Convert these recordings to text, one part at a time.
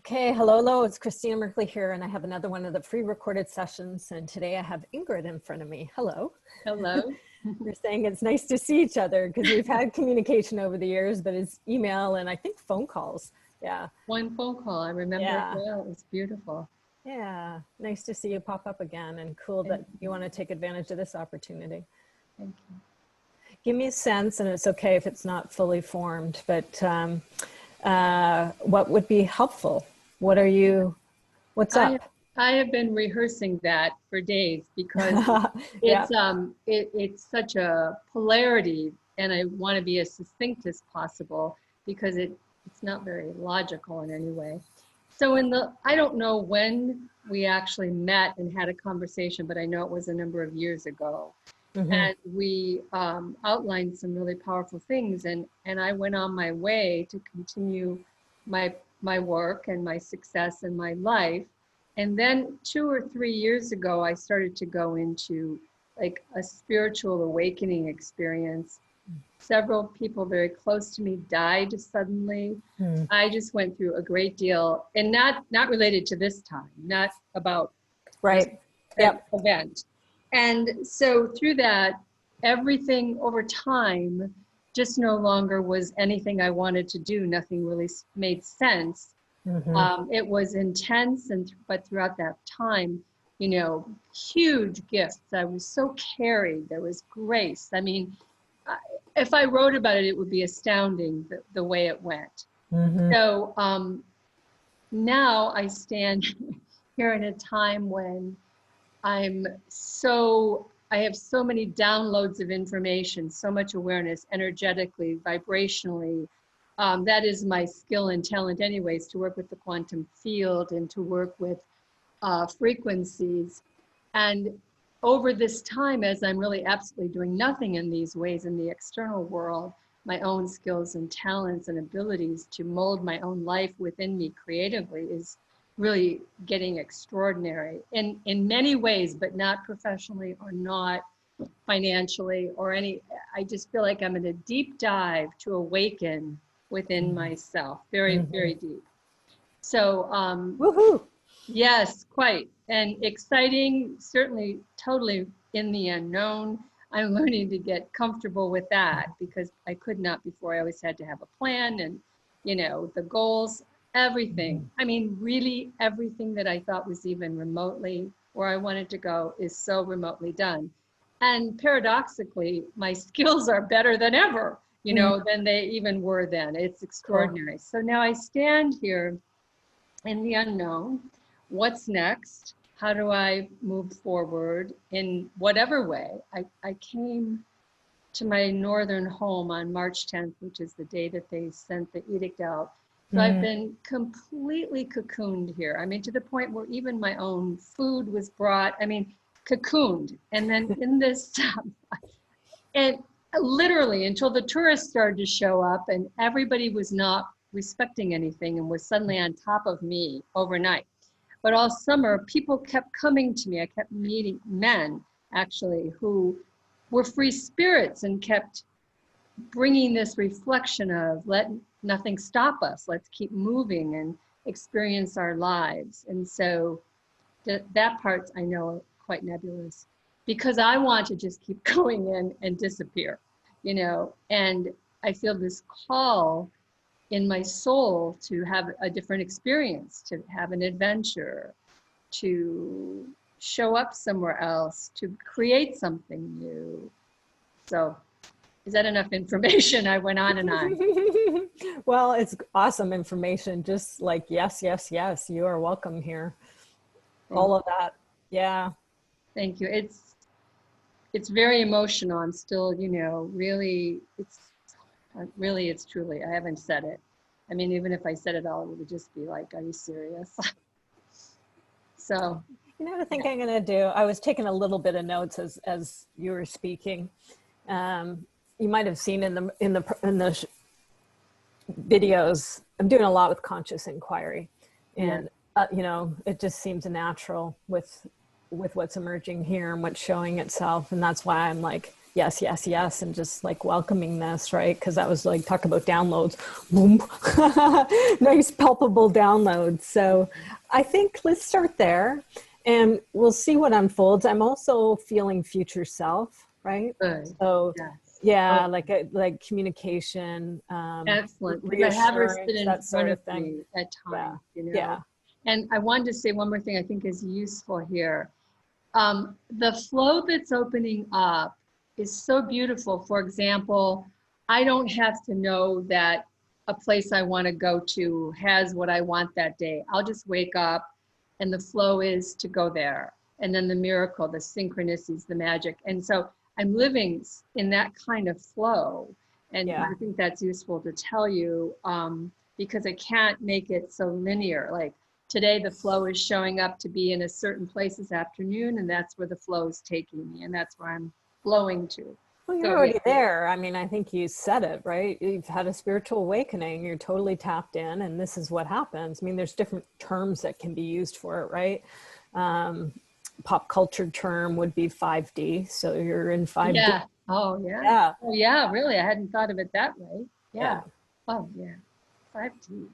Okay, hello, it's Christina Merkley here, and I have another one of the free recorded sessions, and today I have Ingrid in front of me. Hello. Hello. We're saying it's nice to see each other because we've had communication over the years, but it's email and I think phone calls. Yeah. One phone call, I remember it well. It was beautiful. Yeah, nice to see you pop up again, and cool that you want to take advantage of this opportunity. Thank you. Give me a sense, and it's okay if it's not fully formed, but what would be helpful? What's up? I have been rehearsing that for days because Yeah. it's such a polarity, and I want to be as succinct as possible because it's not very logical in any way. So I don't know when we actually met and had a conversation, but I know it was a number of years ago. Mm-hmm. And we outlined some really powerful things, and I went on my way to continue my work and my success in my life. And then 2 or 3 years ago, I started to go into like a spiritual awakening experience. Several people very close to me died suddenly. I just went through a great deal, and not related to this time, not about right. this event. And so through that, everything over time just no longer was anything I wanted to do. Nothing really made sense. Mm-hmm. It was intense, but throughout that time, you know, huge gifts. I was so carried. There was grace. I mean, if I wrote about it, it would be astounding the way it went. Mm-hmm. So now I stand here in a time when I have so many downloads of information, so much awareness, energetically, vibrationally. That is my skill and talent anyways, to work with the quantum field and to work with frequencies. And over this time, as I'm really absolutely doing nothing in these ways in the external world, my own skills and talents and abilities to mold my own life within me creatively is really getting extraordinary in many ways, but not professionally or not financially or any. I just feel like I'm in a deep dive to awaken within myself, very, very deep. So, woohoo! Yes, quite. And exciting, certainly totally in the unknown. I'm learning to get comfortable with that because I could not before. I always had to have a plan and, you know, the goals. Everything. I mean, really everything that I thought was even remotely where I wanted to go is so remotely done. And paradoxically, my skills are better than ever, you know, than they even were then. It's extraordinary. Cool. So now I stand here in the unknown. What's next? How do I move forward in whatever way? I came to my northern home on March 10th, which is the day that they sent the edict out. So I've been completely cocooned here. I mean, to the point where even my own food was brought, I mean, cocooned. And then in this, and literally until the tourists started to show up and everybody was not respecting anything and was suddenly on top of me overnight. But all summer, people kept coming to me. I kept meeting men, actually, who were free spirits and kept bringing this reflection of let nothing stop us. Let's keep moving and experience our lives. And so that part I know quite nebulous because I want to just keep going in and disappear, you know, and I feel this call in my soul to have a different experience, to have an adventure, to show up somewhere else, to create something new. So is that enough information? I went on and on. Well, it's awesome information. Just like, yes, yes, yes, you are welcome here. All of that. Yeah. Thank you. It's very emotional. I'm still, you know, really, it's truly, I haven't said it. I mean, even if I said it all, it would just be like, are you serious? So. You know what I think I'm going to do? I was taking a little bit of notes as you were speaking. You might have seen in the videos, I'm doing a lot with conscious inquiry, and you know, it just seems natural with what's emerging here and what's showing itself, and that's why I'm like yes, yes, yes, and just like welcoming this, right? Because that was like, talk about downloads, boom, nice palpable downloads. So I think let's start there and we'll see what unfolds. I'm also feeling future self, right? Good. So Yes. yeah, Oh, like communication, excellent. Because I have her sit reassurance, in that front sort of of thing. me at Yeah, times, you know. yeah, And I wanted to say one more thing I think is useful here. The flow that's opening up is so beautiful. For example, I don't have to know that a place I want to go to has what I want that day. I'll just wake up and the flow is to go there. And then the miracle, the synchronicities, the magic. And so I'm living in that kind of flow. And yeah. I think that's useful to tell you because I can't make it so linear. Like, today the flow is showing up to be in a certain place this afternoon, and that's where the flow is taking me, and that's where I'm flowing to. Well, you're So already yeah, there. I mean, I think you said it, right? You've had a spiritual awakening. You're totally tapped in, and this is what happens. I mean, there's different terms that can be used for it, right? Um, Pop culture term would be 5D. So you're in 5D. yeah. Oh yeah. Yeah, Oh yeah, really, I hadn't thought of it that way. Yeah. yeah. Oh yeah. 5D.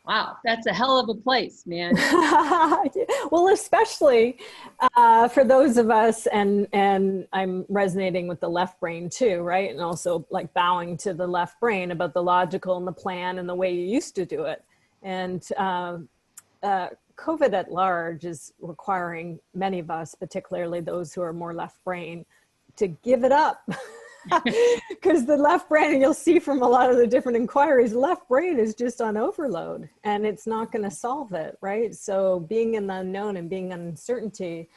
Wow, that's a hell of a place, man. Well, especially for those of us, and I'm resonating with the left brain too, right? And also like bowing to the left brain about the logical and the plan and the way you used to do it. And COVID at large is requiring many of us, particularly those who are more left brain, to give it up. Because the left brain, and you'll see from a lot of the different inquiries, left brain is just on overload and it's not going to solve it, right? So being in the unknown and being in uncertainty,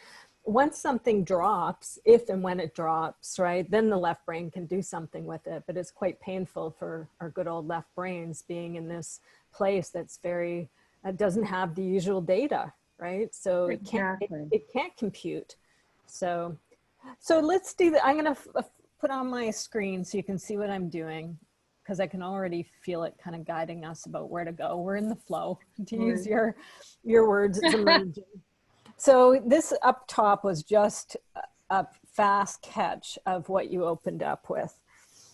once something drops, if and when it drops, right, then the left brain can do something with it. But it's quite painful for our good old left brains being in this place that's very, doesn't have the usual data, right? So Exactly. it can't compute. So let's do that. I'm going to put on my screen so you can see what I'm doing, because I can already feel it kind of guiding us about where to go. We're in the flow, to use your words. It's emerging. So this up top was just a fast catch of what you opened up with.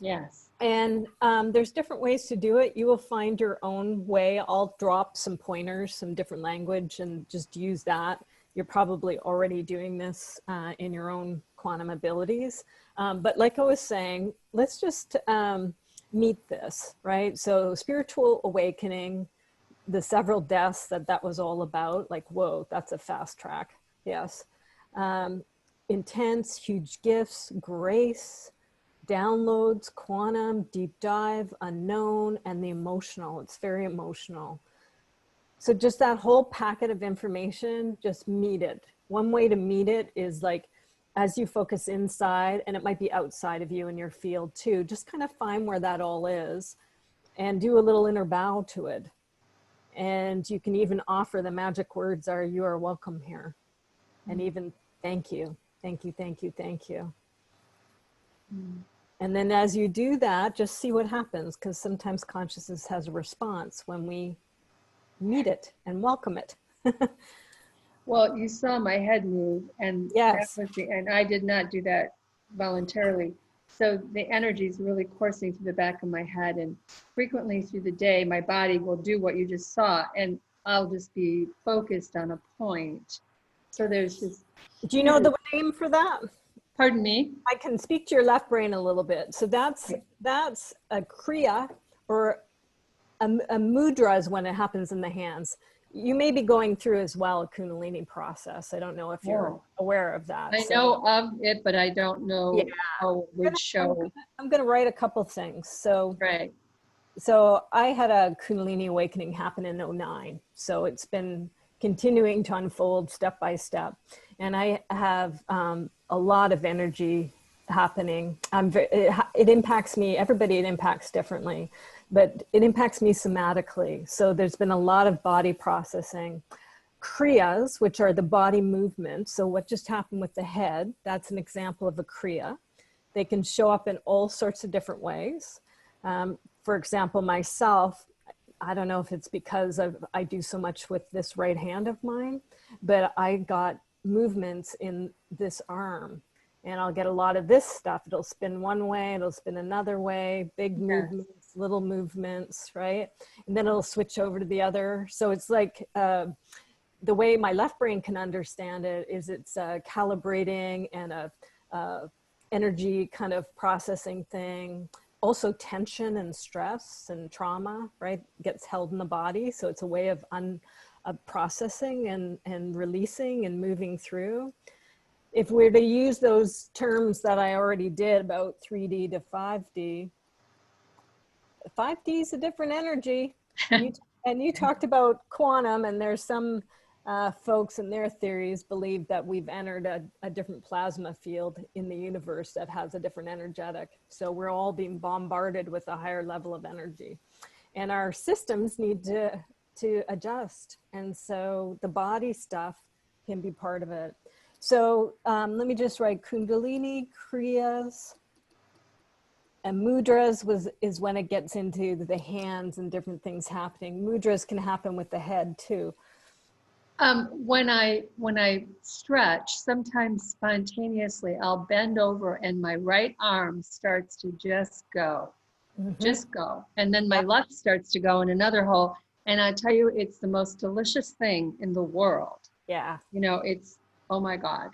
Yes. And there's different ways to do it. You will find your own way. I'll drop some pointers, some different language, and just use that. You're probably already doing this in your own quantum abilities. But like I was saying, let's just meet this, right? So spiritual awakening, the several deaths that was all about, like, whoa, that's a fast track. Yes. Intense, huge gifts, grace, downloads, quantum, deep dive, unknown, and the emotional. It's very emotional. So just that whole packet of information, just meet it. One way to meet it is like, as you focus inside, and it might be outside of you in your field too, just kind of find where that all is and do a little inner bow to it. And you can even offer, the magic words are, you are welcome here. And even thank you, thank you, thank you, thank you. And then as you do that, just see what happens, because sometimes consciousness has a response when we meet it and welcome it. Well, you saw my head move, and Yes. and I did not do that voluntarily. So the energy is really coursing through the back of my head, and frequently through the day, my body will do what you just saw, and I'll just be focused on a point. So there's this. Do you know the name for that? Pardon me? I can speak to your left brain a little bit. So that's a kriya, or a mudra is when it happens in the hands. You may be going through as well a Kundalini process. I don't know if you're aware of that. I know of it, but I don't know how it would show. I'm going to write a couple things. So, Right. so I had a Kundalini awakening happen in 2009. So it's been continuing to unfold step by step. And I have a lot of energy happening. It impacts me, everybody it impacts differently, but it impacts me somatically. So there's been a lot of body processing. Kriyas, which are the body movements. So what just happened with the head, that's an example of a kriya. They can show up in all sorts of different ways. For example, myself, I don't know if it's because I do so much with this right hand of mine, but I got movements in this arm. and I'll get a lot of this stuff. It'll spin one way, it'll spin another way, big movements, little movements, right? And then it'll switch over to the other. So it's like, the way my left brain can understand it is it's calibrating and a energy kind of processing thing. Also tension and stress and trauma, right, gets held in the body. So it's a way of processing and releasing and moving through. If we're to use those terms that I already did about 3D to 5D, 5D is a different energy. And you talked about quantum, and there's some folks in their theories believe that we've entered a different plasma field in the universe that has a different energetic. So we're all being bombarded with a higher level of energy. And our systems need to adjust. And so the body stuff can be part of it. So let me just write Kundalini, Kriyas, and mudras is when it gets into the hands and different things happening. Mudras can happen with the head too. When I stretch, sometimes spontaneously, I'll bend over and my right arm starts to just go, just go. And then my left starts to go in another hole. And I tell you, it's the most delicious thing in the world. Yeah. You know, it's, oh my God.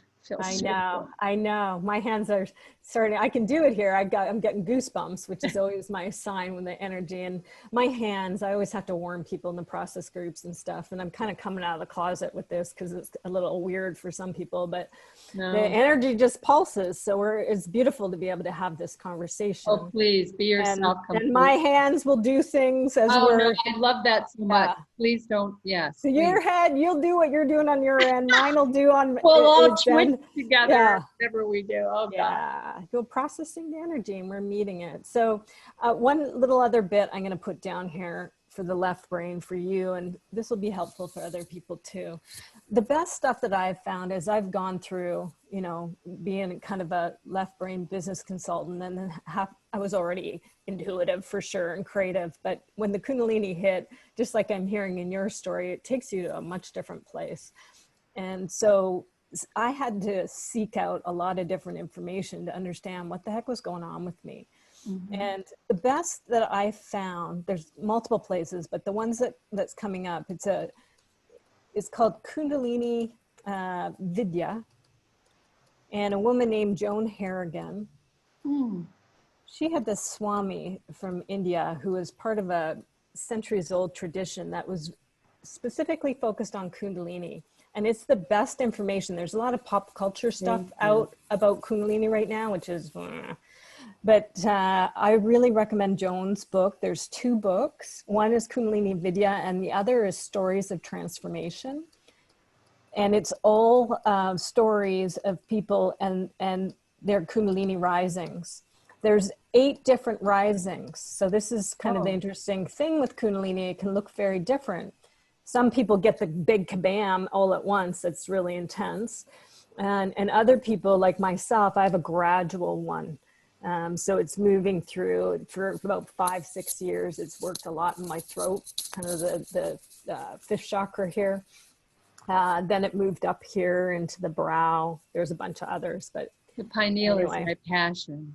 I know. My hands are starting. I can do it here. I'm getting goosebumps, which is always my sign when the energy. And my hands, I always have to warn people in the process groups and stuff. And I'm kind of coming out of the closet with this because it's a little weird for some people, but the energy just pulses. So it's beautiful to be able to have this conversation. Oh, please be yourself. And my hands will do things as no, I love that so much. Please don't. Yes. So your head, you'll do what you're doing on your end. Mine will do on. We'll all twitch together. Whatever we do. Oh God. Yeah. You're processing the energy, and we're meeting it. So one little other bit I'm going to put down here for the left brain for you, and this will be helpful for other people too. The best stuff that I've found is I've gone through, you know, being kind of a left brain business consultant, and then I was already intuitive for sure and creative. But when the Kundalini hit, just like I'm hearing in your story, it takes you to a much different place. And so I had to seek out a lot of different information to understand what the heck was going on with me. Mm-hmm. And the best that I found, there's multiple places, but the ones that's coming up, it's called Kundalini Vidya, and a woman named Joan Harrigan. She had this Swami from India who was part of a centuries-old tradition that was specifically focused on Kundalini. And it's the best information. There's a lot of pop culture stuff out about Kundalini right now, which is, but I really recommend Joan's book. There's 2 books. One is Kundalini Vidya, and the other is Stories of Transformation. And it's all stories of people and their Kundalini risings. There's 8 different risings. So this is kind of the interesting thing with Kundalini. It can look very different. Some people get the big kabam all at once. It's really intense. And other people like myself, I have a gradual one. So it's moving through for about 5-6 years. It's worked a lot in my throat, kind of the fifth chakra here. Then it moved up here into the brow. There's a bunch of others, but the pineal is my passion.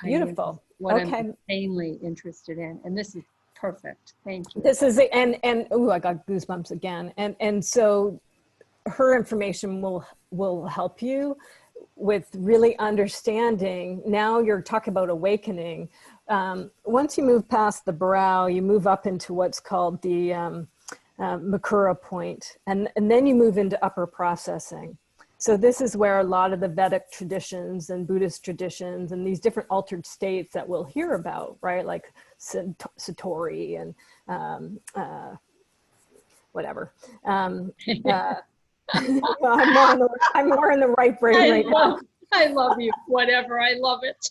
Beautiful. What I'm insanely interested in. And this is perfect. Thank you. This is and I got goosebumps again. And so her information will help you with really understanding. Now you're talking about awakening. Once you move past the brow, you move up into what's called the Makura point, and then you move into upper processing. So this is where a lot of the Vedic traditions and Buddhist traditions and these different altered states that we'll hear about, right? Like Satori and whatever. I'm more in the right brain right now. I love you. Whatever. I love it.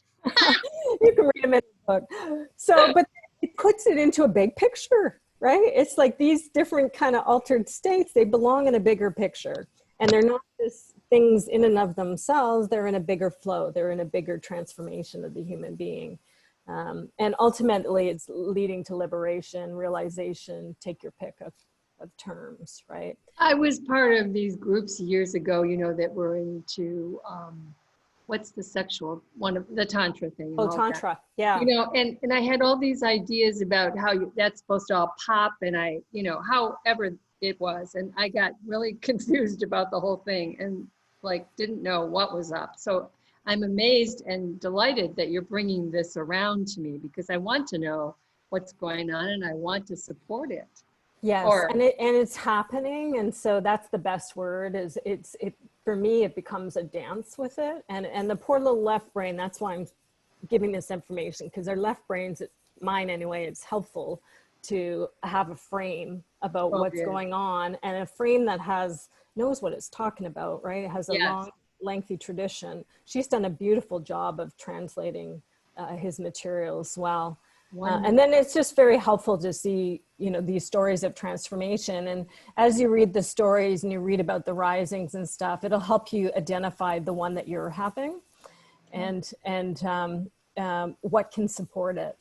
You can read them in the book. So, but it puts it into a big picture, right? It's like these different kind of altered states, they belong in a bigger picture. And they're not just things in and of themselves, they're in a bigger flow. They're in a bigger transformation of the human being. And ultimately it's leading to liberation, realization, take your pick of terms, right? I was part of these groups years ago, you know, that were into, what's the sexual one of the tantra thing and Oh, all that. Tantra. Yeah. You know, and I had all these ideas about how that's supposed to all pop, and I, you know, however it was, and I got really confused about the whole thing and like didn't know what was up. So I'm amazed and delighted that you're bringing this around to me, because I want to know what's going on and I want to support it. Yes, Or and it's happening, and so that's the best word. Is it for me? It becomes a dance with it, and the poor little left brain. That's why I'm giving this information, because our left brains, mine anyway, it's helpful to have a frame about what's yeah. going on, and a frame that knows what it's talking about, right? It has a Yes. long, lengthy tradition. She's done a beautiful job of translating his material as well. And then it's just very helpful to see, you know, these stories of transformation. And as you read the stories and you read about the risings and stuff, it'll help you identify the one that you're having and what can support it.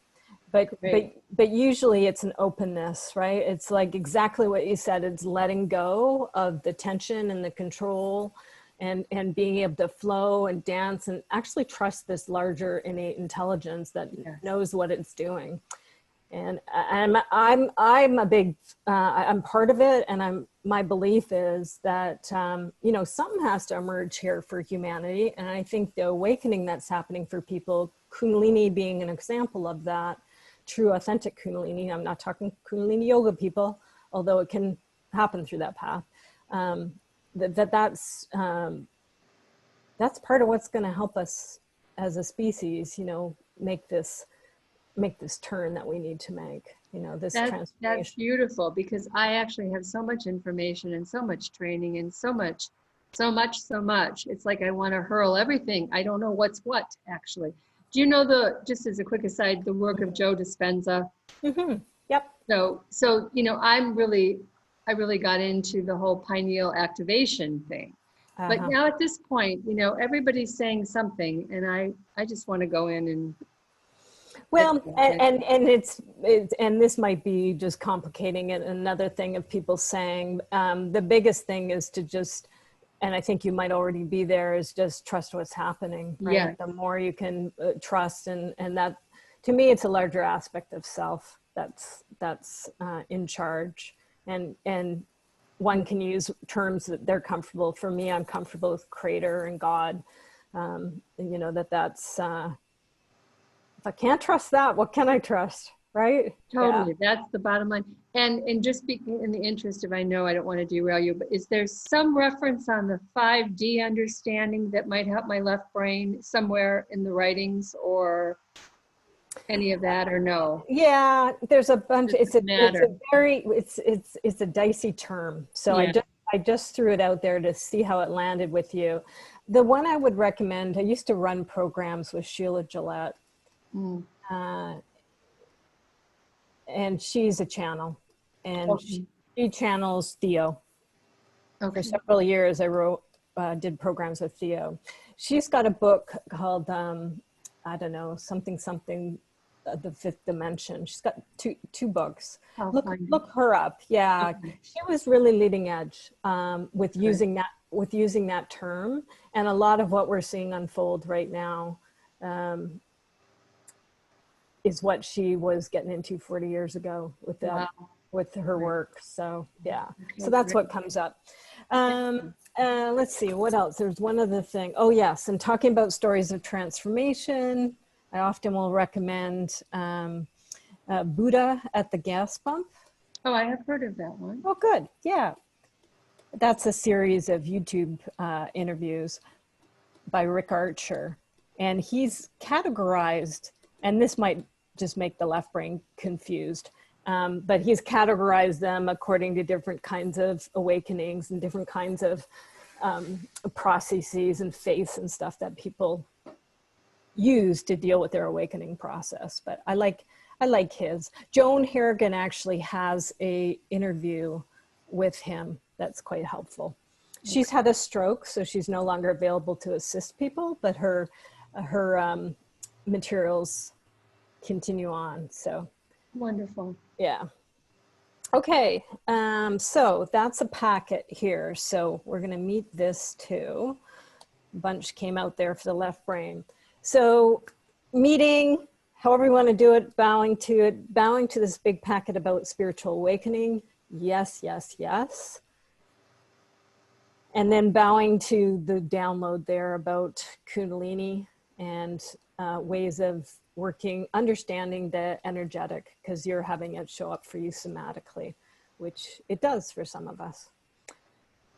But usually it's an openness, right? It's like exactly what you said. It's letting go of the tension and the control, and being able to flow and dance and actually trust this larger innate intelligence that knows what it's doing. And I'm a big, I'm part of it. And my belief is that, you know, something has to emerge here for humanity. And I think the awakening that's happening for people, Kundalini being an example of that, true authentic Kundalini. I'm not talking Kundalini yoga people, although it can happen through that path. That's part of what's going to help us as a species, you know, make this turn that we need to make, you know, this transformation. That's beautiful, because I actually have so much information and so much training and so much. It's like I want to hurl everything. I don't know what's what, actually. Do you know just as a quick aside, the work of Joe Dispenza? Mm-hmm. Yep. So, you know, I really got into the whole pineal activation thing. But now at this point, you know, everybody's saying something, and I just want to go in and. Well, and this might be just complicating it. Another thing of people saying, the biggest thing is to just, and I think you might already be there, is just trust what's happening, right? Yeah. The more you can trust, and that, to me, it's a larger aspect of self that's in charge. And one can use terms that they're comfortable. For me, I'm comfortable with Creator and God. And you know, that's, if I can't trust that, what can I trust, right? Totally, that's the bottom line. And just speaking in the interest of, I know I don't want to derail you, but is there some reference on the 5D understanding that might help my left brain somewhere in the writings, or any of that, or no? Yeah, there's a bunch. It's a dicey term. So Yeah. I just threw it out there to see how it landed with you. The one I would recommend, I used to run programs with Sheila Gillette. And she's a channel, and she channels Theo. For several years, I did programs with Theo. She's got a book called, I don't know, something, the Fifth Dimension. She's got two books. Look her up. Yeah. Okay. She was really leading edge with using that term, and a lot of what we're seeing unfold right now is what she was getting into 40 years ago with that, with her work. So yeah, so that's what comes up. Let's see, what else? There's one other thing. Oh yes, and talking about stories of transformation, I often will recommend Buddha at the Gas Pump. Oh, I have heard of that one. Oh, good. Yeah. That's a series of YouTube interviews by Rick Archer. And he's categorized, and this might just make the left brain confused, but he's categorized them according to different kinds of awakenings and different kinds of processes and faiths and stuff that people use to deal with their awakening process. But I like his. Joan Harrigan actually has a interview with him that's quite helpful. She's had a stroke, so she's no longer available to assist people, but her materials continue on. So wonderful. Yeah. Okay. So that's a packet here. So we're going to meet this too. bunch came out there for the left brain. So meeting, however you want to do it, bowing to this big packet about spiritual awakening. Yes, yes, yes. And then bowing to the download there about Kundalini and ways of working, understanding the energetic, because you're having it show up for you somatically, which it does for some of us.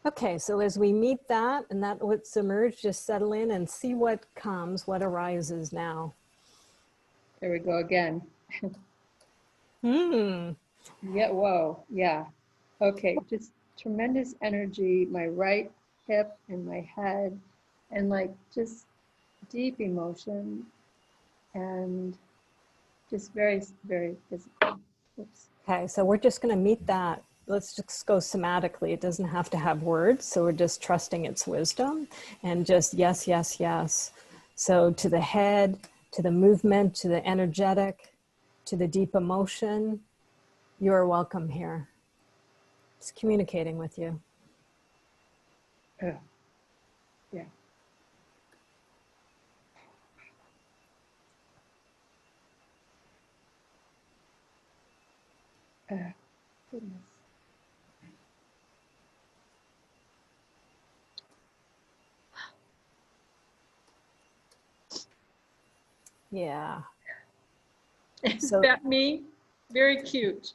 Okay, so as we meet that and that what's emerged, just settle in and see what comes, what arises now. There we go again. Hmm. Yeah, whoa, yeah. Okay, just tremendous energy, my right hip and my head, and like just deep emotion and just very, very physical. Oops. Okay, so we're just going to meet that. Let's just go somatically. It doesn't have to have words. So we're just trusting its wisdom and just yes, yes, yes. So to the head, to the movement, to the energetic, to the deep emotion, you're welcome here. It's communicating with you. Yeah. Goodness. Yeah. Is So that me? Very cute.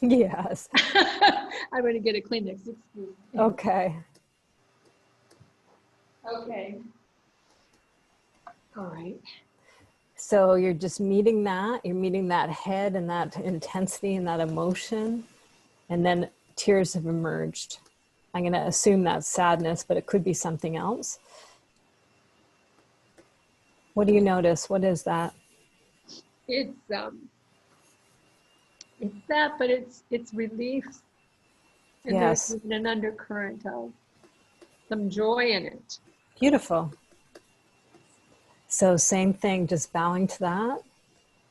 yes. I'm going to get a Kleenex. Excuse me. Okay. Okay. All right. So you're just meeting that, you're meeting that head and that intensity and that emotion, and then tears have emerged. I'm going to assume that's sadness, but it could be something else. What do you notice? What is that? It's that, but it's relief, and there's Yes. an undercurrent of some joy in it. Beautiful. So same thing, just bowing to that,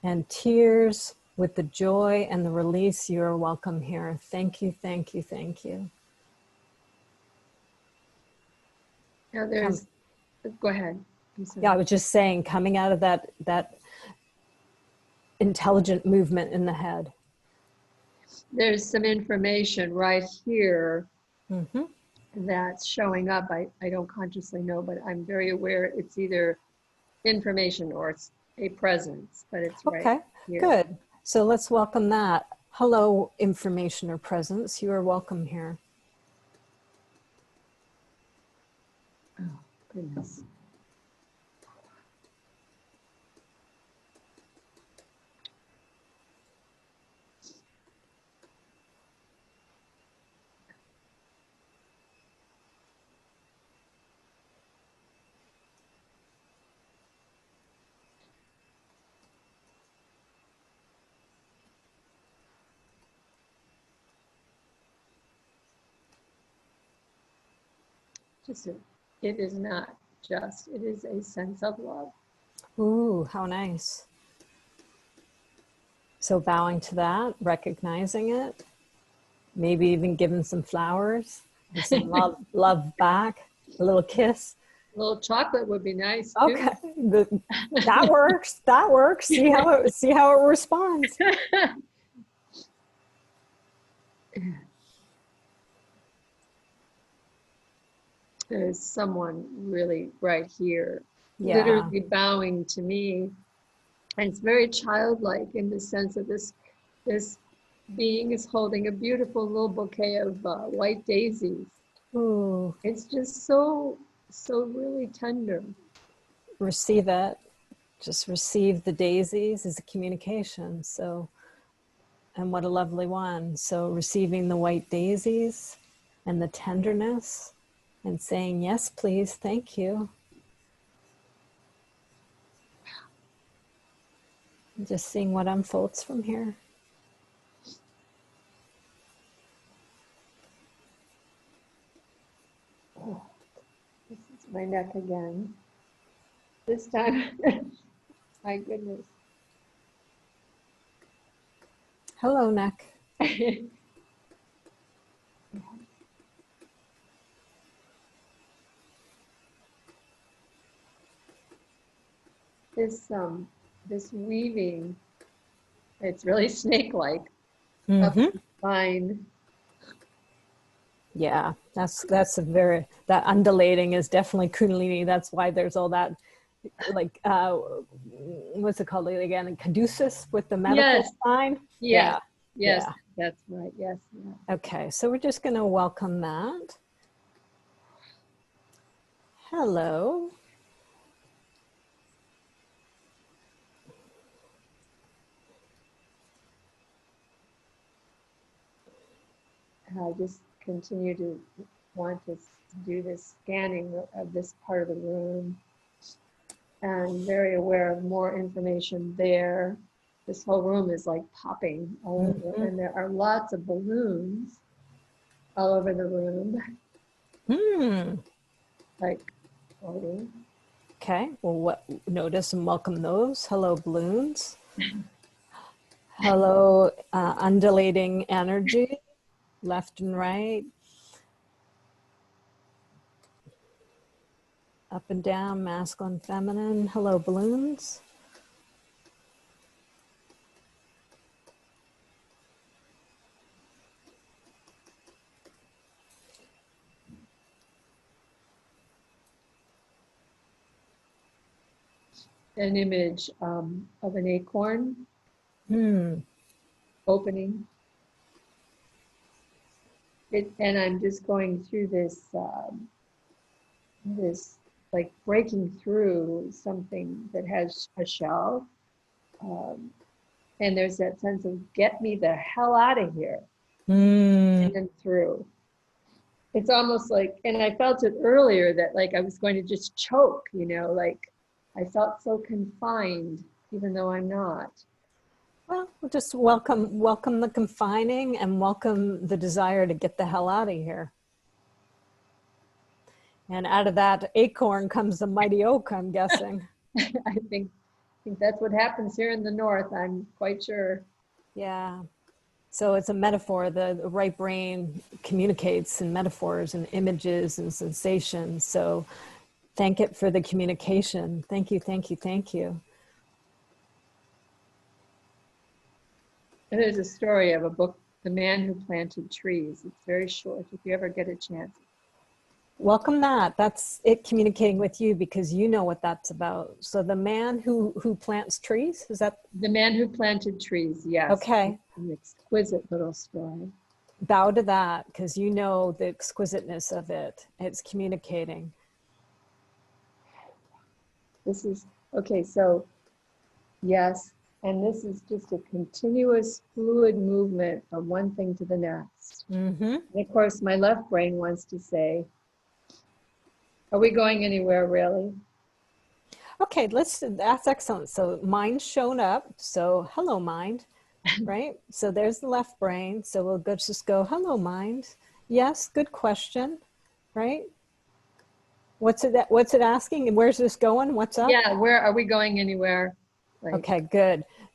and tears with the joy and the release. You're welcome here. Thank you, thank you, thank you. Now there's, go ahead. I'm sorry. Yeah, I was just saying, coming out of that intelligent movement in the head. There's some information right here Mm-hmm. that's showing up. I don't consciously know, but I'm very aware it's either information or it's a presence, but it's right Okay, here. good. So let's welcome that. Hello, information or presence. You are welcome here. Oh, goodness. It is not just, it is a sense of love. Ooh, how nice. So bowing to that, recognizing it, maybe even giving some flowers, and some love back, a little kiss. A little chocolate would be nice too. Okay, that works. That works. See how it responds. There's someone really right here, Yeah. literally bowing to me. And it's very childlike in the sense of this being is holding a beautiful little bouquet of white daisies. Ooh. It's just so really tender. Receive it. Just receive the daisies as a communication. So, and what a lovely one. So receiving the white daisies and the tenderness and saying, yes, please, thank you. Just seeing what unfolds from here. Oh, this is my neck again. This time, my goodness. Hello, neck. this weaving, it's really snake-like, of Mm-hmm. fine. Yeah, that's a very, that undulating is definitely Kundalini. That's why there's all that, like, what's it called again? Caduceus with the medical Yes, sign. yes, Yeah, yes, yeah. that's right. Yes, yeah. Okay, so we're just going to welcome that. Hello. I just continue to want to do this scanning of this part of the room, and very aware of more information there. This whole room is like popping all over, Mm-hmm. and there are lots of balloons all over the room, Hmm. like floating. Okay, well, notice and welcome those. Hello, balloons. Hello, undulating energy, left and right, up and down, masculine, feminine. Hello, balloons. An image of an acorn Hmm. opening. And I'm just going through this like breaking through something that has a shell. Um, and there's that sense of get me the hell out of here Hmm. and then through. It's almost like, and I felt it earlier that like I was going to just choke, like I felt so confined, even though I'm not. Well, we'll just welcome the confining and welcome the desire to get the hell out of here. And out of that acorn comes the mighty oak, I'm guessing. I think that's what happens here in the north. I'm quite sure. Yeah. So it's a metaphor. The right brain communicates in metaphors and images and sensations. So thank it for the communication. Thank you, thank you, thank you. And there's a story of a book, The Man Who Planted Trees. It's very short if you ever get a chance. Welcome that. That's it communicating with you because you know what that's about. So the man who plants trees, is that? The Man Who Planted Trees, yes. Okay. An exquisite little story. Bow to that because you know the exquisiteness of it. It's communicating. This is, okay, so yes, and this is just a continuous fluid movement from one thing to the next. Mm-hmm. And of course, my left brain wants to say, are we going anywhere really? Okay, that's excellent. So mind's shown up. So hello, mind, right? So there's the left brain. So we'll just go, hello, mind. Yes, good question, right? What's it asking? And where's this going? What's up? Yeah, where are we going anywhere? Like, Okay,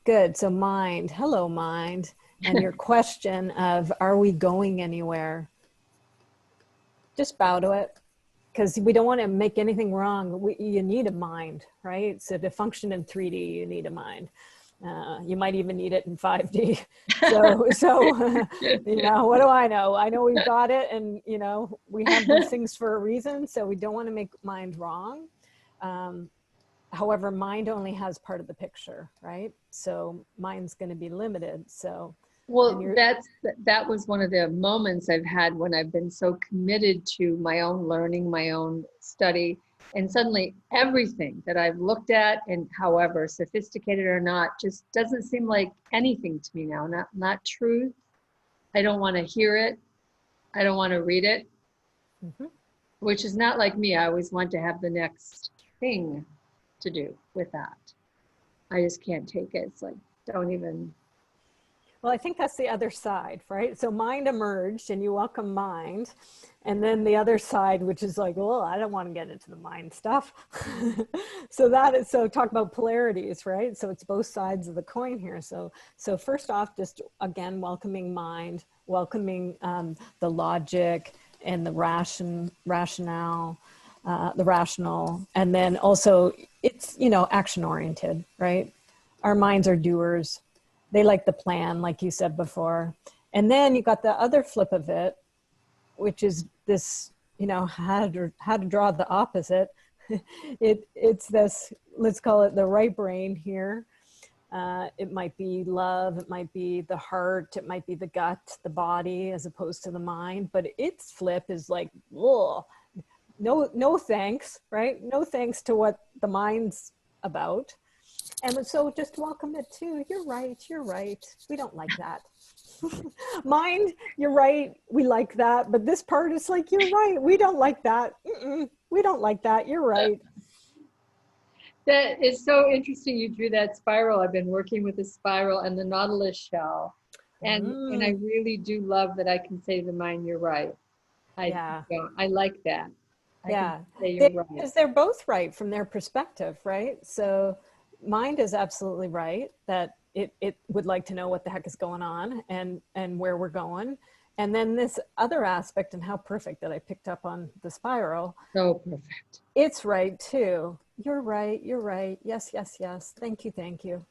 good. So mind, hello, mind. And your question of, are we going anywhere? Just bow to it. Because we don't want to make anything wrong. You need a mind, right? So to function in 3D, you need a mind. You might even need it in 5D. So what do I know? I know we've got it, and we have these things for a reason. So we don't want to make mind wrong. However, mind only has part of the picture, right? So mind's going to be limited. So well, that was one of the moments I've had when I've been so committed to my own learning, my own study, and suddenly everything that I've looked at, and however sophisticated or not, just doesn't seem like anything to me now. Not truth. I don't want to hear it. I don't want to read it. mm-hmm. Which is not like me. I always want to have the next thing to do with that. I just can't take it. It's like, don't even. Well, I think that's the other side, right? So mind emerged and you welcome mind. And then the other side, which is like, well, I don't want to get into the mind stuff. So talk about polarities, right? So it's both sides of the coin here. So first off, just again, welcoming mind, welcoming the logic and the rationale. the rational. And then also it's, you know, action oriented, right? Our minds are doers. They like the plan, like you said before. And then you got the other flip of it, which is this, you know, how to draw the opposite. It's this, let's call it the right brain here. It might be love, it might be the heart, it might be the gut, the body, as opposed to the mind. But its flip is like, whoa, no thanks, right? No thanks to what the mind's about. And so just welcome it too. You're right, you're right. We don't like that. Mind, you're right, we like that. But this part is like, you're right, we don't like that. We don't like that, you're right. That is so interesting. You drew that spiral. I've been working with the spiral and the nautilus shell. And I really do love that I can say to the mind, you're right. I like that. I can say you're right. Because they're both right from their perspective, right? So mind is absolutely right that it would like to know what the heck is going on and where we're going. And then this other aspect, and how perfect that I picked up on the spiral. So perfect. It's right too. You're right. You're right. Yes, yes, yes. Thank you. Thank you.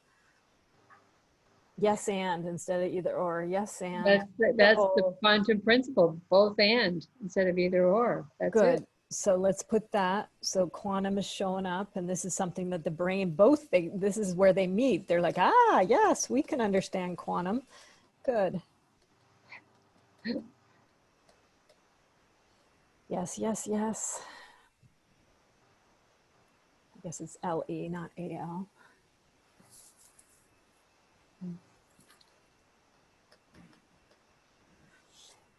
Yes, and instead of either or. Yes, and. That's the quantum principle, both and instead of either or. That's good. It. So let's put that. So quantum is showing up, and this is something that the brain, this is where they meet. They're like, yes, we can understand quantum. Good. Yes, yes, yes. I guess it's LE, not AL.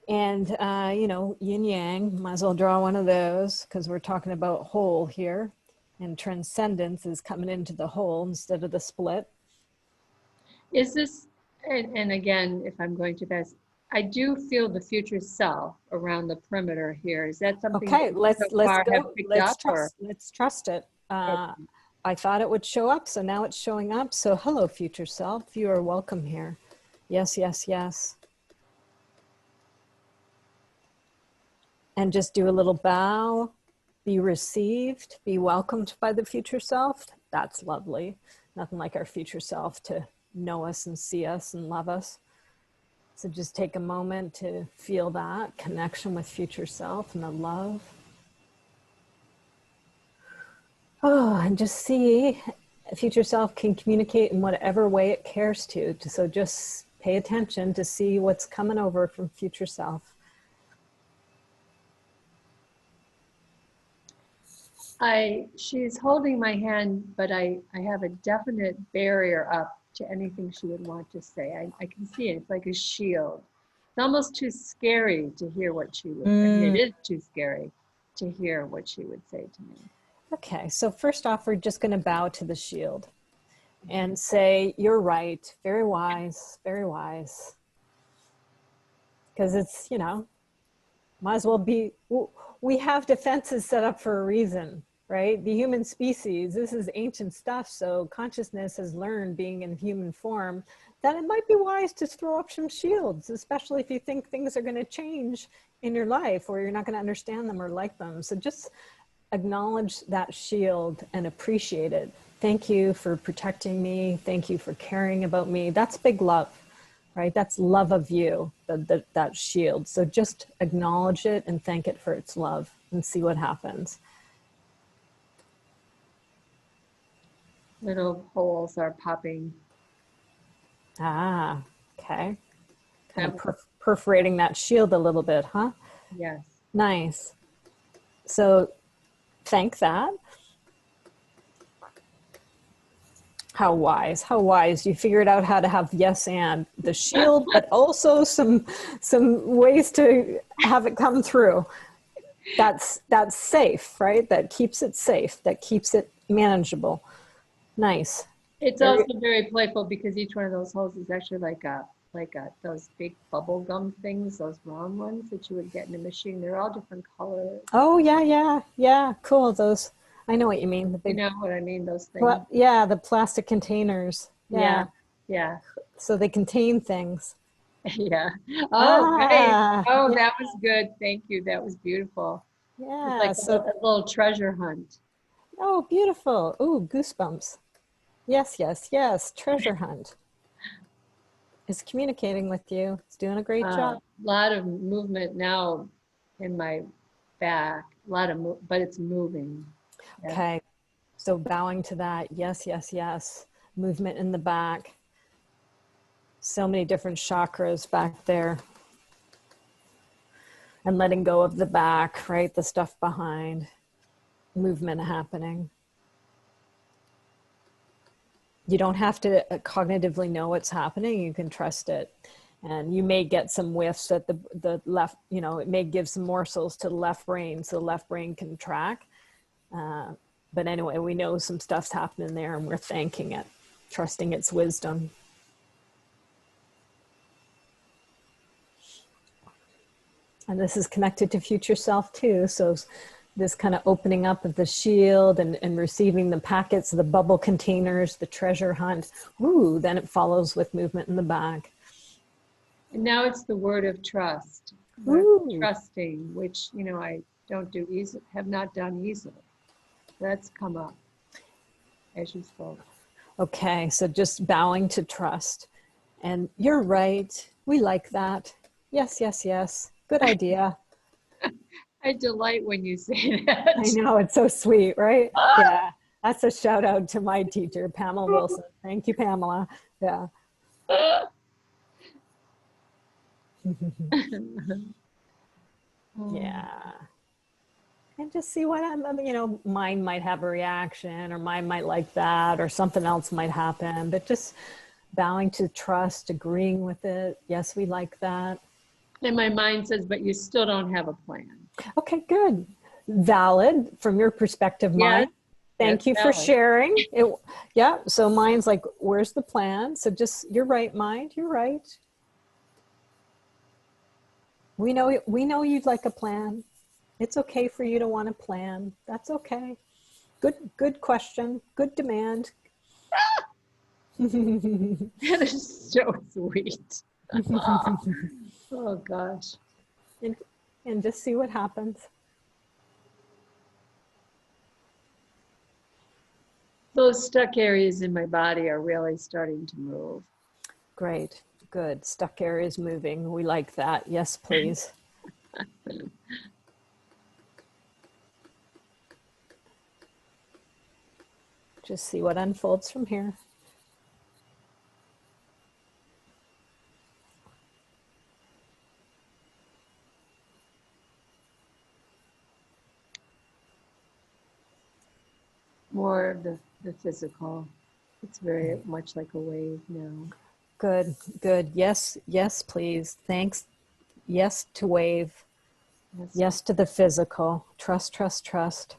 And, you know, yin yang, might as well draw one of those because we're talking about whole here. And transcendence is coming into the whole instead of the split. Is this, and again, if I'm going to this, I do feel the future self around the perimeter here. Is that something okay, let's trust it. I thought it would show up, so now it's showing up. So hello, future self. You are welcome here. Yes, yes, yes. And just do a little bow, be received, be welcomed by the future self. That's lovely. Nothing like our future self to know us and see us and love us. So just take a moment to feel that connection with future self and the love. Oh, and just see future self can communicate in whatever way it cares to. So just pay attention to see what's coming over from future self. She's holding my hand, but I have a definite barrier up to anything she would want to say. I can see it. It's like a shield. It's almost too scary to hear what she would say. I mean, it is too scary to hear what she would say to me. Okay, so first off, we're just going to bow to the shield and say, you're right, very wise, very wise. Because it's, you know, might as well be, we have defenses set up for a reason, right? The human species, this is ancient stuff. So consciousness has learned, being in human form, that it might be wise to throw up some shields, especially if you think things are going to change in your life or you're not going to understand them or like them. So just acknowledge that shield and appreciate it. Thank you for protecting me. Thank you for caring about me. That's big love, right? That's love of you, that shield. So just acknowledge it and thank it for its love and see what happens. Little holes are popping. Ah, okay. Kind of perforating that shield a little bit, huh? Yes. Nice. So thank that. How wise, how wise. You figured out how to have yes and the shield, but also some ways to have it come through. That's safe, right? That keeps it safe, that keeps it manageable. Nice. It's also very playful because each one of those holes is actually like those big bubble gum things, those round ones that you would get in a machine. They're all different colors. Oh yeah. Cool. Those, I know what you mean. The big, you know what I mean? Those things. Well, yeah, the plastic containers. Yeah. So they contain things. Yeah. Oh, great. Oh, that was good. Thank you. That was beautiful. It's Yeah. like So, a little treasure hunt. oh, beautiful. Oh, goosebumps. Yes, yes, yes. Treasure hunt is communicating with you. It's doing a great A job. lot of movement now in my back, a lot of, but it's moving. Yeah. Okay. So bowing to that. Yes, yes, yes. Movement in the back. So many different chakras back there. And letting go of the back, right? The stuff behind. Movement happening. You don't have to cognitively know what's happening. You can trust it. And you may get some whiffs at the left, you know, it may give some morsels to the left brain so the left brain can track. But anyway, we know some stuff's happening there and we're thanking it, trusting its wisdom. And this is connected to future self too. So this kind of opening up of the shield and receiving the packets, the bubble containers, the treasure hunt. Ooh, then it follows with movement in the back. And now it's the word of trust, Ooh. trusting, which, you know, I don't do easily, have not done easily. That's come up as you spoke. Okay, so just bowing to trust. And you're right. We like that. Yes, yes, yes. Good idea. I delight when you say I that. know, it's so sweet, right? Yeah. That's a shout out to my teacher, Pamela Wilson. Thank you, Pamela. Yeah. Yeah. And just see what you know, mine might have a reaction or mine might like that or something else might happen, but just bowing to trust, agreeing with it. Yes, we like that. And my mind says, but you still don't have a plan. Okay, good. Valid from your perspective, Yes, mine. that's Thank you for valid. sharing. It, yeah, so mine's like, where's the plan? So just, you're right, mind, you're right. We know you'd like a plan. It's okay for you to want a plan. That's okay. Good question. Good demand. That is so sweet. Oh gosh. and, and just see what happens. Those stuck areas in my body are really starting to move. Great. Good. Stuck areas moving. We like that. Yes, please. Just see what unfolds from here. More of the physical. It's very much like a wave now. Good, good. Yes, yes, please. Thanks. Yes to wave. Yes. Yes to the physical. Trust, trust, trust.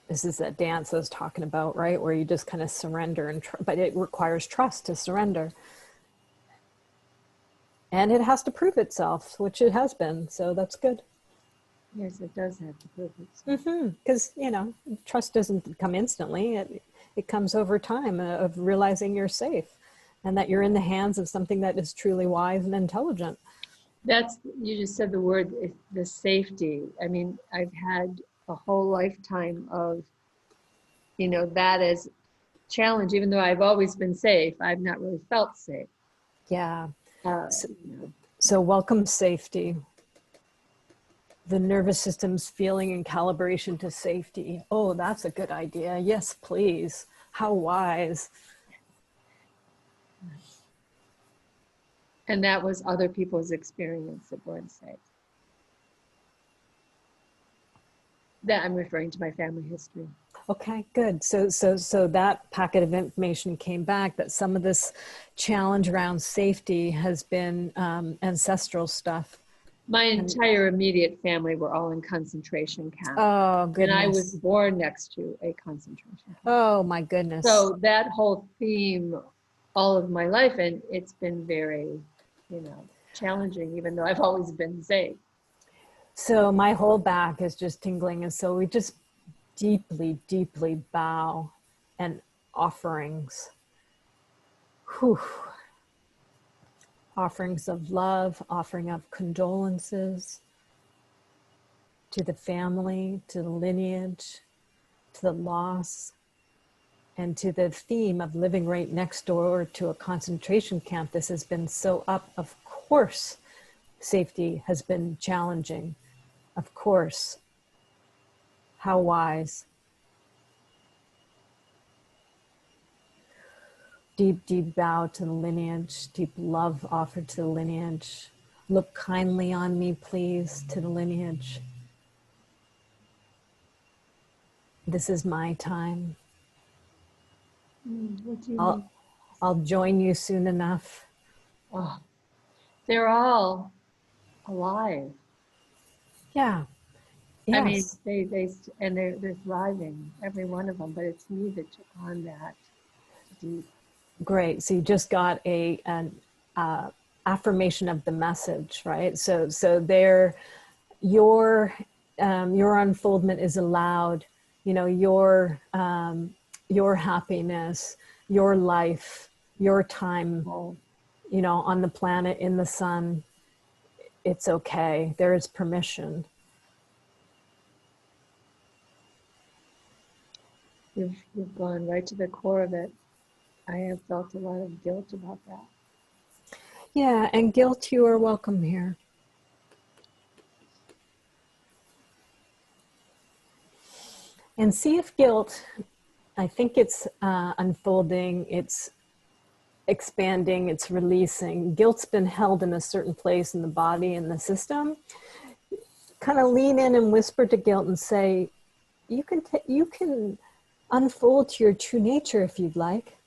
This is that dance I was talking about, right? Where you just kind of surrender, but it requires trust to surrender. And it has to prove itself, which it has been. So that's good. Yes, it does have to prove itself. Because, you know, trust doesn't come instantly. It comes over time of realizing you're safe and that you're in the hands of something that is truly wise and intelligent. That's, you just said the word, the safety. I mean, I've had a whole lifetime of, you know, that as challenge, even though I've always been safe, I've not really felt safe. Yeah. You know. So welcome safety. The nervous system's feeling in calibration to safety. Oh, that's a good idea. Yes, please. How wise. And that was other people's experience that weren't safe. That I'm referring to my family history. Okay, good. So that packet of information came back that some of this challenge around safety has been ancestral stuff. My entire immediate family were all in concentration camps. Oh, And I was goodness. born next to a concentration camp. Oh, my goodness. So that whole theme all of my life, and it's been very, you know, challenging, even though I've always been safe. So my whole back is just tingling. And so we just deeply, deeply bow and offerings. Whew. offerings of love, offering of condolences to the family, to the lineage, to the loss, and to the theme of living right next door to a concentration camp. This has been so up. Of course, safety has been challenging. Of course. How wise. Deep, deep bow to the lineage, deep love offered to the lineage. Look kindly on me, please, to the lineage. This is my time. What do you I'll, mean? I'll join you soon enough. Oh, they're all alive. Yeah, I mean, yes. they're thriving, every one of them, but it's me that took on that deep. Great. So you just got an affirmation of the message, right? So there, your unfoldment is allowed. You know, your happiness, your life, your time. Oh, You know, on the planet, in the sun. It's okay. There is permission. you've gone right to the core of it. I have felt a lot of guilt about that. Yeah, and guilt, you are welcome here. And see if guilt, I think it's unfolding, it's expanding, it's releasing. Guilt's been held in a certain place in the body and the system. Kind of lean in and whisper to guilt and say, you can unfold to your true nature if you'd like.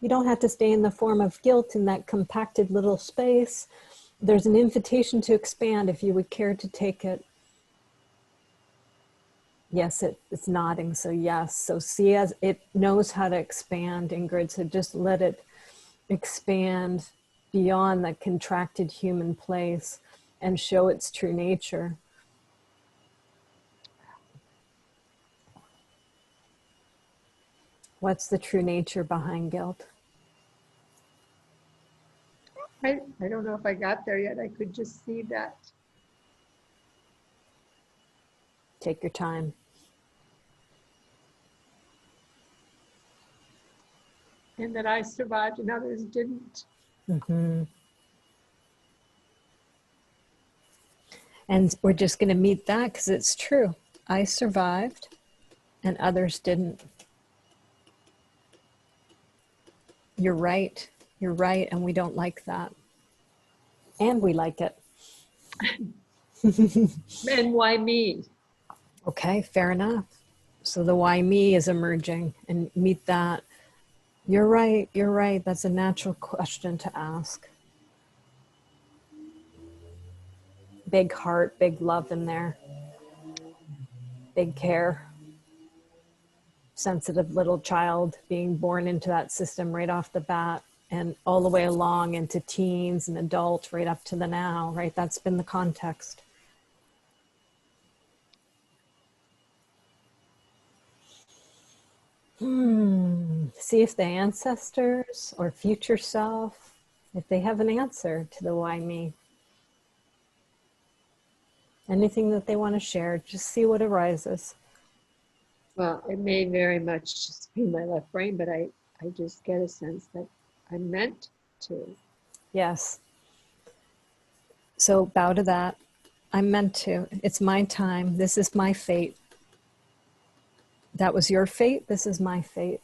You don't have to stay in the form of guilt in that compacted little space. There's an invitation to expand if you would care to take it. Yes, it's nodding, so yes. So see, as it knows how to expand, Ingrid, so just let it expand beyond the contracted human place and show its true nature. What's the true nature behind guilt? I don't know if I got there yet. I could just see that. Take your time. And that I survived and others didn't. Mm-hmm. And we're just going to meet that because it's true. I survived and others didn't. You're right. You're right. And we don't like that. And we like it. And why me? Okay, fair enough. So the why me is emerging, and meet that. You're right. You're right. That's a natural question to ask. Big heart, big love in there. Big care. Sensitive little child being born into that system right off the bat, and all the way along into teens and adult right up to the now, right? That's been the context. See if the ancestors or future self, if they have an answer to the why me. Anything that they want to share, just see what arises. Well, it may very much just be my left brain, but I just get a sense that I'm meant to. Yes. So bow to that. I'm meant to. It's my time. This is my fate. That was your fate. This is my fate.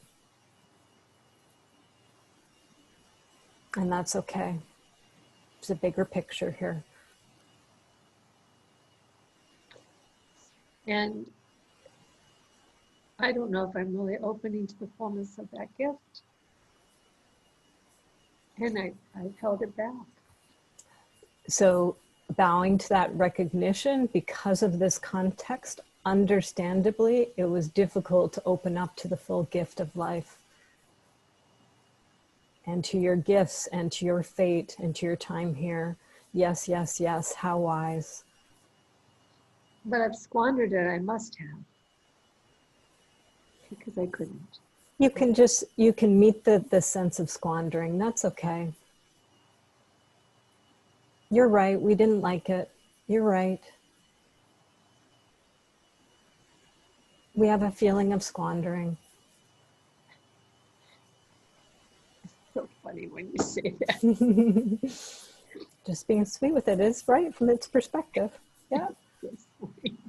And that's okay. There's a bigger picture here. And I don't know if I'm really opening to the fullness of that gift. And I've held it back. So bowing to that recognition, because of this context, understandably, it was difficult to open up to the full gift of life and to your gifts and to your fate and to your time here. Yes, yes, yes. How wise. But I've squandered it. I must have. Because I couldn't. You can meet the sense of squandering. That's okay. You're right. We didn't like it. You're right. We have a feeling of squandering. So funny when you say that. Just being sweet with it is right from its perspective. Yeah.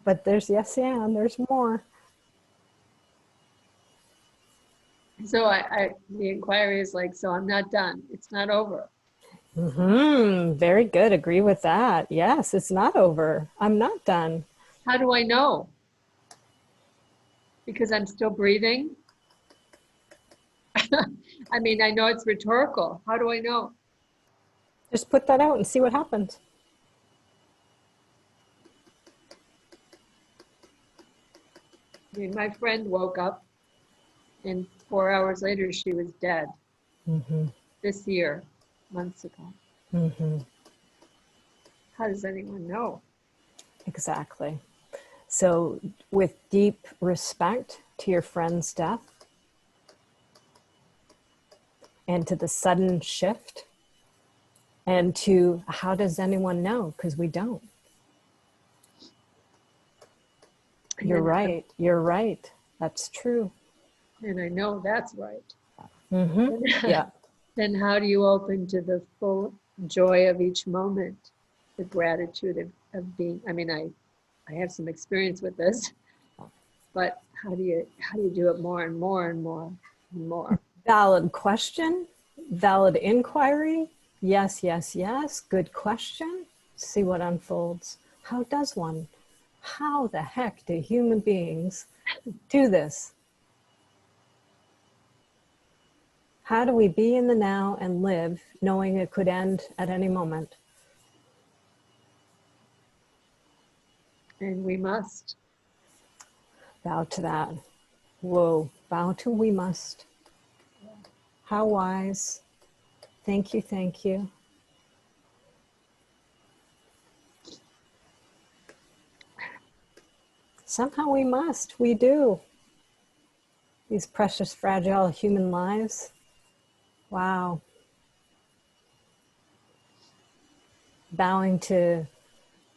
But there's yes, yeah, and there's more. So the inquiry is like, so I'm not done. It's not over. Very good. Agree with that. Yes, it's not over. I'm not done. How do I know? Because I'm still breathing. I mean, I know it's rhetorical. How do I know? Just put that out and see what happens. I mean, my friend woke up and 4 hours later she was dead. This year, months ago. How does anyone know? Exactly. So with deep respect to your friend's death and to the sudden shift and to how does anyone know? Because we don't. You're right. You're right. That's true. And I know that's right. Yeah. Then how do you open to the full joy of each moment? The gratitude of being, I mean, I have some experience with this, but how do you do it more and more and more and more? Valid question, valid inquiry. Yes, yes, yes. Good question. See what unfolds. How does one? How the heck do human beings do this? How do we be in the now and live knowing it could end at any moment? And we must. Bow to that. Whoa, bow to we must. How wise. Thank you, thank you. Somehow we must, we do. These precious, fragile human lives. Wow. Bowing to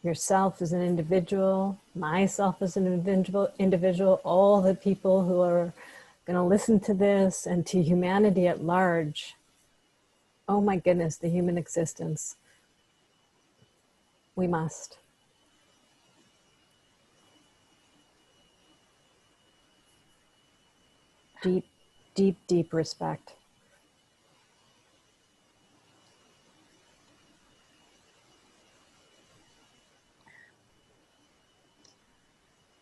yourself as an individual, myself as an individual, all the people who are going to listen to this, and to humanity at large. Oh my goodness, the human existence. We must. Deep, deep, deep respect.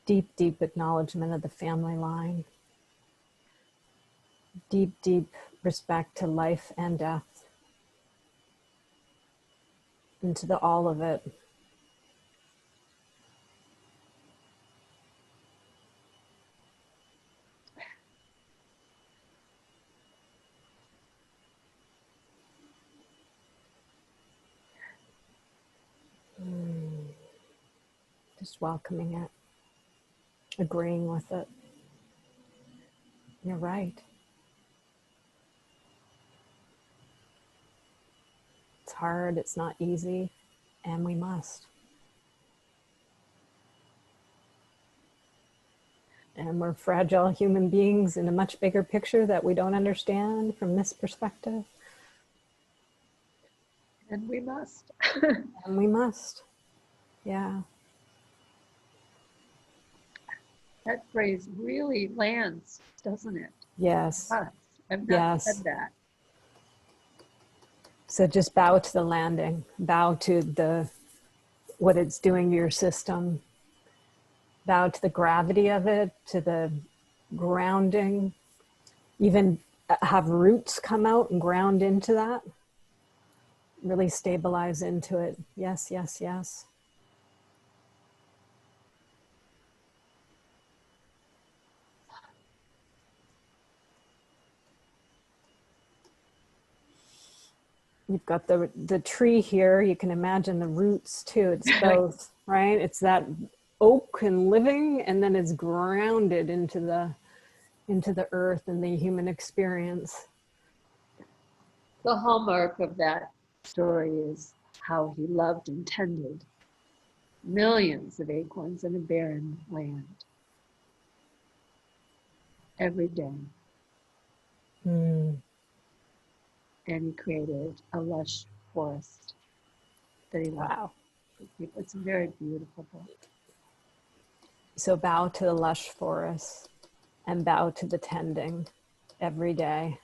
Deep, deep acknowledgement of the family line. Deep, deep respect to life and death. And to the all of it. Just welcoming it. Agreeing with it. You're right. It's hard, it's not easy, and we must. And we're fragile human beings in a much bigger picture that we don't understand from this perspective. And we must. And we must. Yeah. That phrase really lands, doesn't it? Yes. I've not said that. So just bow to the landing, bow to what it's doing to your system, bow to the gravity of it, to the grounding, even have roots come out and ground into that, really stabilize into it. Yes, yes, yes. You've got the tree here. You can imagine the roots too. It's both, right? It's that oak and living, and then it's grounded into the earth and the human experience. The hallmark of that story is how he loved and tended millions of acorns in a barren land every day. Mm. And he created a lush forest that he loved. Wow. It's a very beautiful book. So bow to the lush forest and bow to the tending every day.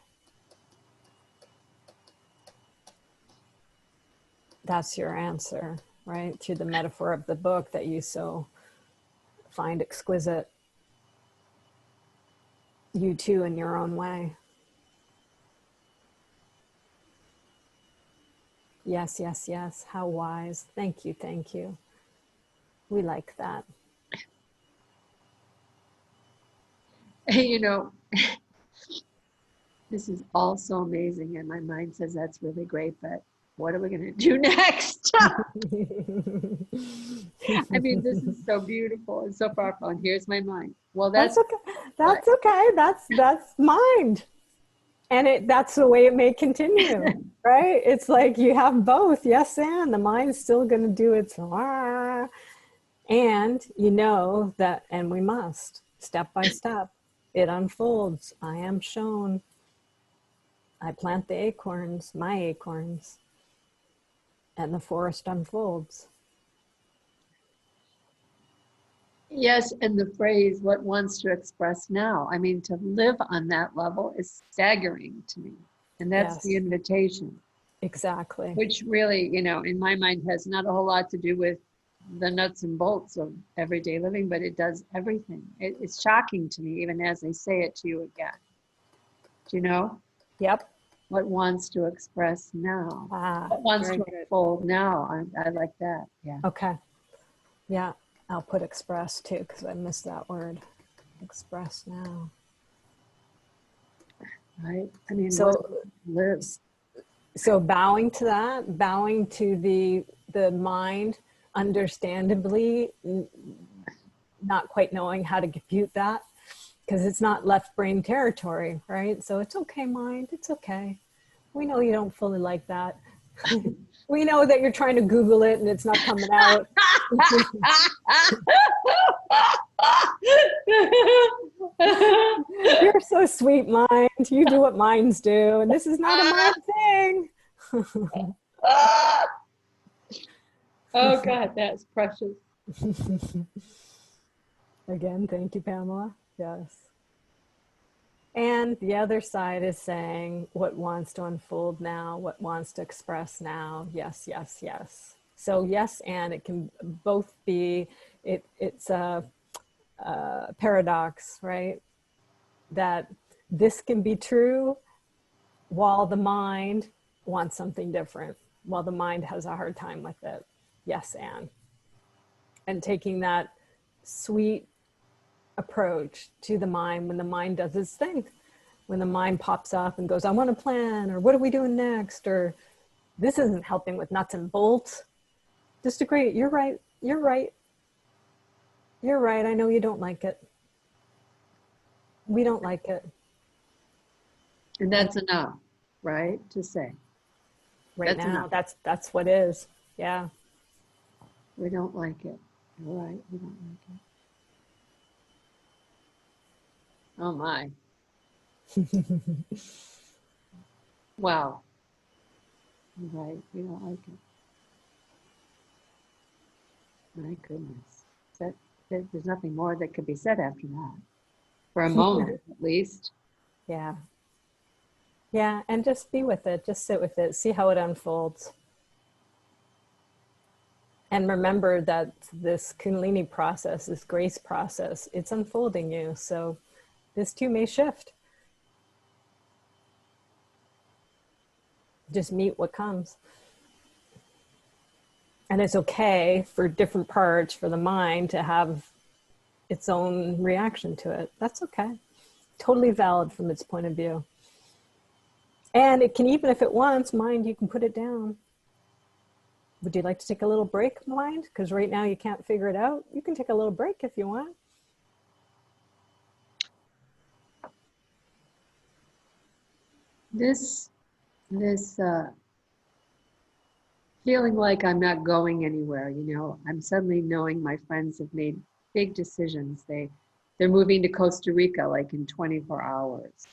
That's your answer, right? Through the metaphor of the book that you so find exquisite. You too, in your own way. Yes, yes, yes. How wise. Thank you, thank you. We like that. You know, this is all so amazing, and my mind says that's really great, but what are we going to do next? I mean, this is so beautiful and so powerful, and here's my mind. Well, That's okay. That's okay. That's mind. And that's the way it may continue, right? It's like you have both, yes, and the mind's still going to do its and you know that, and we must, step by step, it unfolds. I am shown. I plant the acorns, my acorns, and the forest unfolds. Yes, and the phrase, what wants to express now? I mean, to live on that level is staggering to me. And that's Yes, the invitation, exactly. which really, you know, in my mind has not a whole lot to do with the nuts and bolts of everyday living, but it does everything. It's shocking to me, even as I say it to you again. Do you know? Yep. What wants to express now? What wants Very to good. unfold now? I like that. Yeah. Okay. Yeah, I'll put express too, because I missed that word. Express now. Right. I mean, what So, lives? so bowing to that, bowing to the mind, understandably not quite knowing how to compute that, because it's not left brain territory, right? So it's okay, mind. It's okay. We know you don't fully like that. We know that you're trying to Google it and it's not coming out. You're so sweet, mind. You do what minds do, and this is not a mind thing. Oh God, that's precious. Again, thank you, Pamela. Yes. And the other side is saying what wants to unfold now, what wants to express now. Yes, yes, yes. So yes, and it can both be, it's a paradox, right? That this can be true while the mind wants something different, while the mind has a hard time with it. Yes, and taking that sweet approach to the mind when the mind does its thing, when the mind pops up and goes, I want to plan, or what are we doing next, or this isn't helping with nuts and bolts. Just agree, you're right, you're right, you're right, I know you don't like it. We don't like it. And that's enough, right? To say. Right That's now, enough. that's what is. Yeah. We don't like it. You're right. We don't like it. Oh my. Wow. You're right. We don't like it. My goodness. There's nothing more that could be said after that. For a moment, at least. Yeah. Yeah, and just be with it, just sit with it, see how it unfolds. And remember that this Kundalini process, this grace process, it's unfolding you. So this too may shift. Just meet what comes. And it's okay for different parts, for the mind to have its own reaction to it. That's okay. Totally valid from its point of view. And it can, even if it wants, mind, you can put it down. Would you like to take a little break, mind? Because right now you can't figure it out. You can take a little break if you want. This feeling like I'm not going anywhere, you know. I'm suddenly knowing my friends have made big decisions. They're moving to Costa Rica like in 24 hours.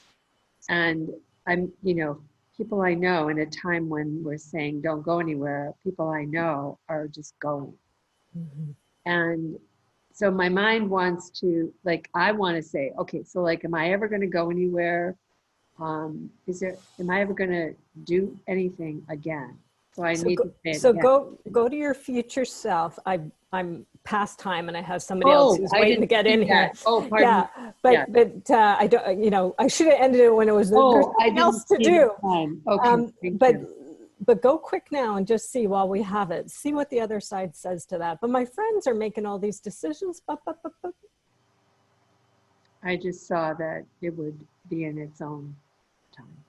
And I'm, you know, people I know in a time when we're saying don't go anywhere, people I know are just going. Mhm. And so my mind wants to, like, I want to say, okay, so like, am I ever going to go anywhere? Am I ever going to do anything again? So I need to say it So again. go to your future self. I'm past time, and I have somebody else Oh, who's I waiting to didn't get see in that. here. Oh, pardon me. Yeah, Yeah. but I don't. You know, I should have ended it when it was. There's Oh, I something didn't else to see the do. time. Okay, thank But you. go quick now and just see while we have it. See what the other side says to that. But my friends are making all these decisions. I just saw that it would be in its own time,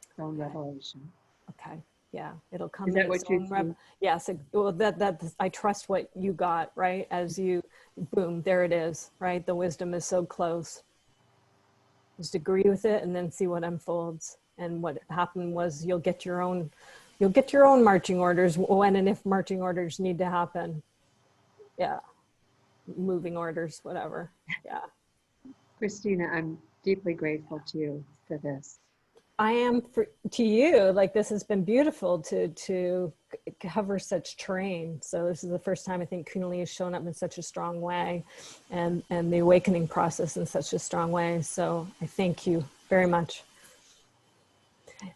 its own Okay. revelation. Okay. Yeah, it'll Is come in that its what you own see? yes. Well, that I trust what you got, right? As you, boom, there it is, right? The wisdom is so close. Just agree with it and then see what unfolds. And what happened was you'll get your own marching orders when and if marching orders need to happen. Yeah, moving orders, whatever. Yeah. Christina, I'm deeply grateful to you for this. I am to you, like this has been beautiful to cover such terrain. So this is the first time I think Kundalini has shown up in such a strong way, and the awakening process in such a strong way. So I thank you very much.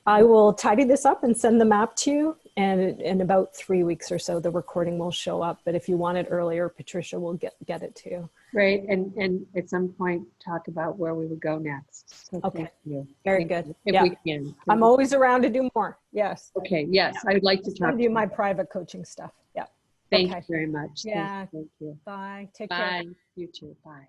I will tidy this up and send the map to you, and in about 3 weeks or so, the recording will show up. But if you want it earlier, Patricia will get it to you. Right, and at some point talk about where we would go next. So Okay. thank you. Very Thank good. you. If Yeah. we can. I'm always around to do more. Yes. Okay, yes, I would like to I'll talk send to you you. my private coaching stuff. Yeah. Thank you Okay. very much. Yeah. Thank you. Bye. Take care. Bye. You too. Bye.